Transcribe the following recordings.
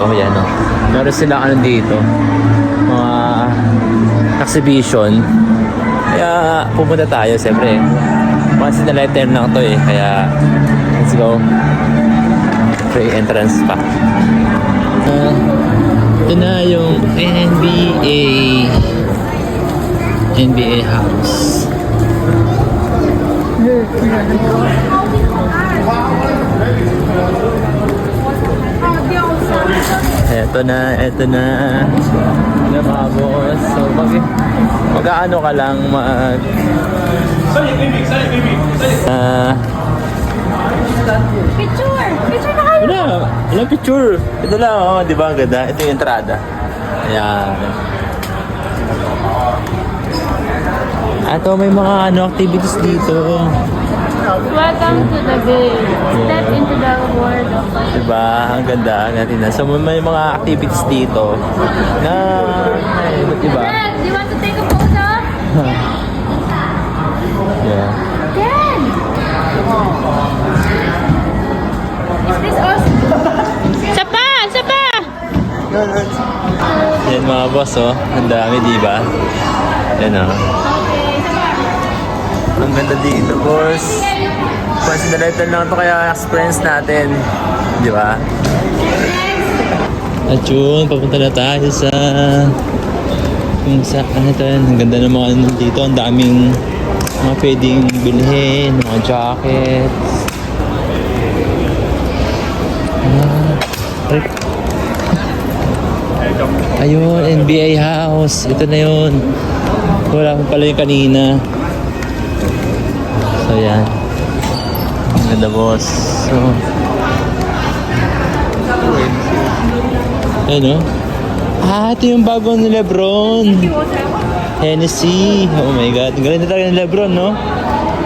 Oh, yan o. Meron silang ano dito, mga exhibition. Kaya pupunta tayo, siyempre. Once in a lifetime lang to eh. Kaya, let's go. Free entrance pa. Ito na yung NBA house. Eto na. Ano mga boss? So, mag-ano ka lang, Picture na kayo. Wala picture. Ito lang, oh, di ba ang ganda? Ito yung entrada. Ayan. Ato, may mga activities dito. Welcome to the bay. Step into the world of Diba? Ang ganda natin na. So, may mga activities dito na, diba? Dad, do you want to take a photo? Yeah. Dad! Is this awesome? Sapa! Yan mga boss, oh. Ang dami, diba? Yan, oh. Okay, sapa. Ang ganda dito, boss. Once in a lifetime lang ito, kaya experience natin. Di ba? At yun, papunta na tayo sa kung sa ano ito. Ang ganda ng mga ano dito. Ang daming mga pwedeng bilhin, mga jackets. Ayun, NBA house. Ito na yun. Wala ko pala yung kanina. So yan. Ang ganda boss. So ano? Ito yung bago ni Lebron. Hennessy. Oh my god. Ang ganda talaga ni Lebron, no?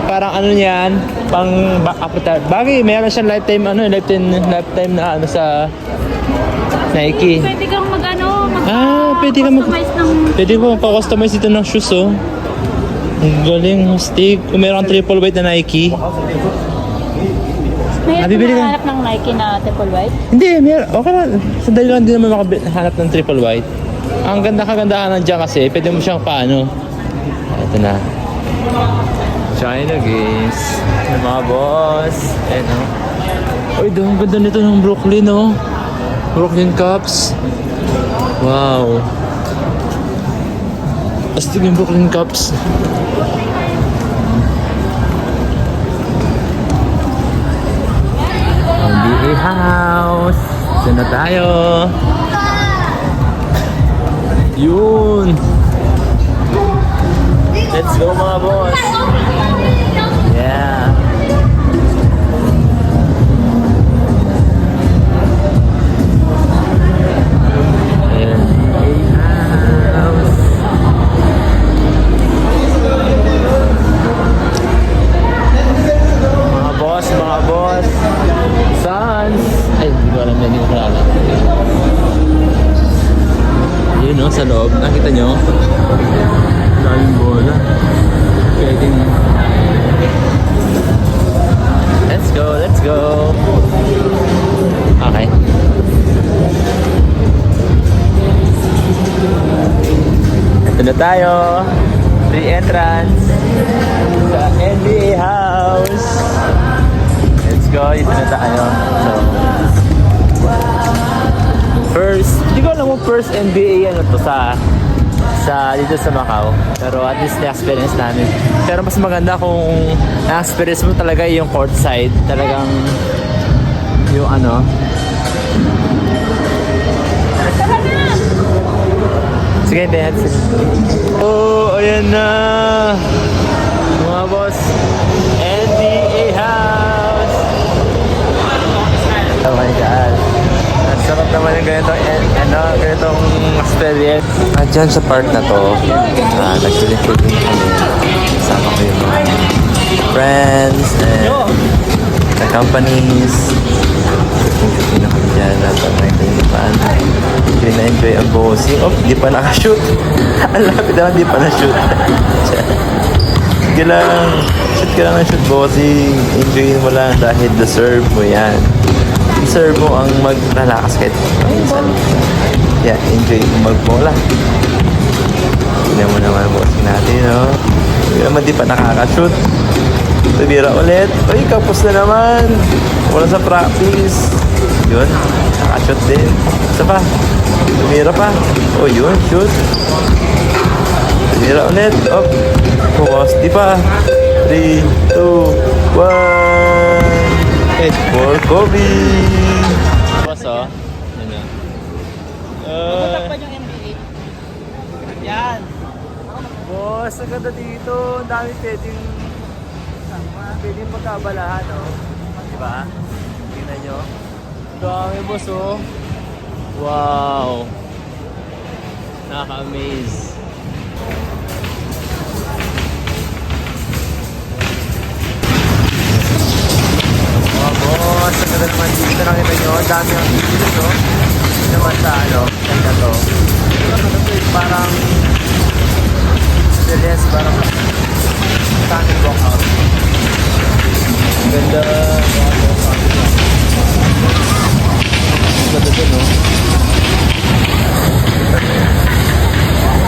Parang ano niyan, pang bagay, meron siyang lifetime na ano sa Nike. Pwede kang Pwede ka customize ng... Pwede mo pa-customize dito ng shoes, oh. Ang galing, stick. Kung meron triple white na Nike. Mayroon Bibili ka? hanap ng Nike na triple white? Hindi, meron. Okay lang. Sandali lang din naman makahanap ng triple white. Ang kagandahan nandiyan kasi, pwede mo siyang paano. Ito na. China Games. Yung mga boss. Ayan, oh. Uy, ang ganda nito ng Brooklyn, oh. Brooklyn Cups. Wow. Astig yung Brooklyn Cups. NBA house. Diyan na tayo. Yun. Let's go mga boss. Yeah. Mga boss. Sons. Ay, hindi ko alam yan. Hindi ko kalala. Yun, no, sa loob. Nakita nyo? Daming bola. Pwedeng... Let's go. Okay. Ito na tayo. Free entrance sa NBA house. Let's go. Ito na tayo. So, hindi ko alam mo first NBA ano to sa dito sa Macau. Pero at least na-experience namin. Pero mas maganda kung na-experience mo talaga yung courtside. Talagang yung ano. Sige, dance. Oh, ayan na. Mga boss. NBA house. Oh my God. Ang sarap naman yung ganitong experience. At dyan sa park na to, nag-feeling kami. Kasama ko yung mga friends and the companies. Shooting na kami dyan. Hindi na-enjoy ang bossing. Oh, di pa nakashoot. Ang lapit naman, di pa na-shoot. Sige lang. Shoot ka lang ng shoot, bossing. Enjoyin mo lang dahil deserve mo yan. deserve mo ang mag-relax kahit minsan. Yeah, enjoy magbola. Tignan mo naman bossing natin, no? Hindi naman di pa nakaka-shoot. Tumira ulit. Uy, kapos na naman. Wala sa practice. Yun, nakaka-shoot din. Isa pa. Tumira pa. Oh, yun, shoot. Tumira ulit. Up. Pumas, di pa. 3, 2, 1. Head for Kobe. Pumas, oh. Matakpan yung NBA. Yan. Boss, ang ganda dito. Ang dami pwedeng pagkabalahan, oh. Diba? Tingnan nyo. Ang dami, boss, oh. Wow. Nakaka-amaze. Wow, boss. Ang ganda naman dito. Nakita nyo. Ang dami ang dito, no? Hindi naman sa, ganda to. Parang yes, parang standing walkout. Ganda. Ganda din, no?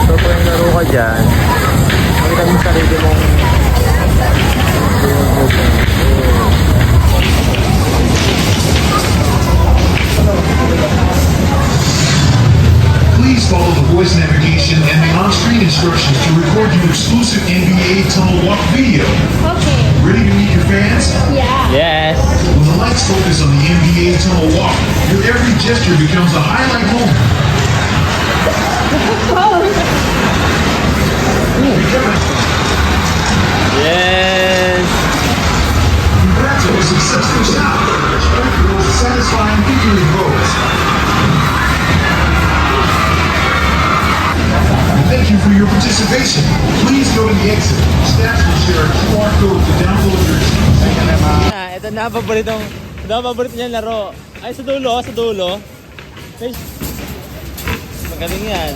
So, kung laro ka dyan, makita mo sa sarili mong Please follow the voice navigation and the on-screen instructions to record your exclusive NBA Tunnel Walk video. Okay. Ready to meet your fans? Yeah. yes! When the lights focus on the NBA Tunnel Walk, your every gesture becomes a highlight moment. Yes! Congrats on a successful shot. Strike those satisfying victory goals. Thank you for your participation. Please go to the exit. Staff will share a QR code to download your Ito na, paborito niyang laro. Ay, sa dulo. Guys, magaling yan.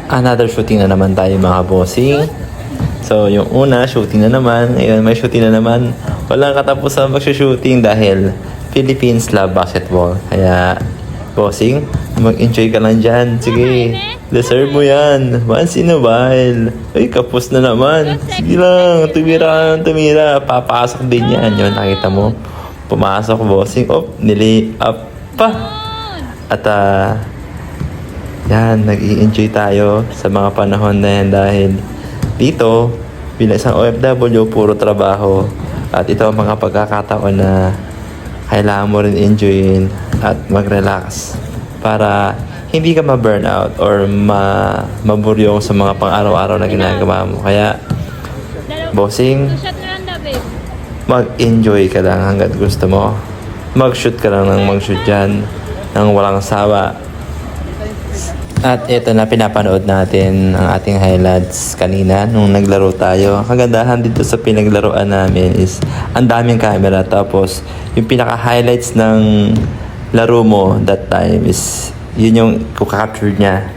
Another shooting na naman tayo mga bossing. So, yung una, shooting na naman. Ngayon, may shooting na naman. Walang katapusan pag-shooting dahil Philippines love basketball. Kaya, bossing, mag-enjoy ka lang dyan. Sige, deserve mo yan. Once in a while. Ay, kapos na naman. Sige lang, tumira. Papasok din yan. Yun, nakita mo. Pumasok, bossing. Oh, nili up pa. At, yan, nag-i-enjoy tayo sa mga panahon na yan dahil dito, bilang isang OFW, puro trabaho. At ito ang mga pagkakataon na kailangan mo rin enjoyin at mag-relax para hindi ka ma-burnout or maburyong sa mga pang-araw-araw na ginagawa mo. Kaya, bossing, Shot na lang daw, babe. mag-enjoy ka lang hanggat gusto mo. Mag-shoot ka lang ng mag-shoot dyan ng walang sawa. At ito na, pinapanood natin ang ating highlights kanina nung naglaro tayo. Ang kagandahan dito sa pinaglaruan namin is ang daming camera. Tapos yung pinaka-highlights ng laro mo that time is yun yung capture niya.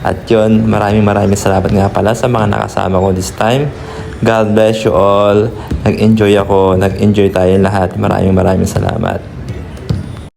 At yun, maraming salamat nga pala sa mga nakasama ko this time. God bless you all. Nag-enjoy ako. Nag-enjoy tayo lahat. Maraming salamat.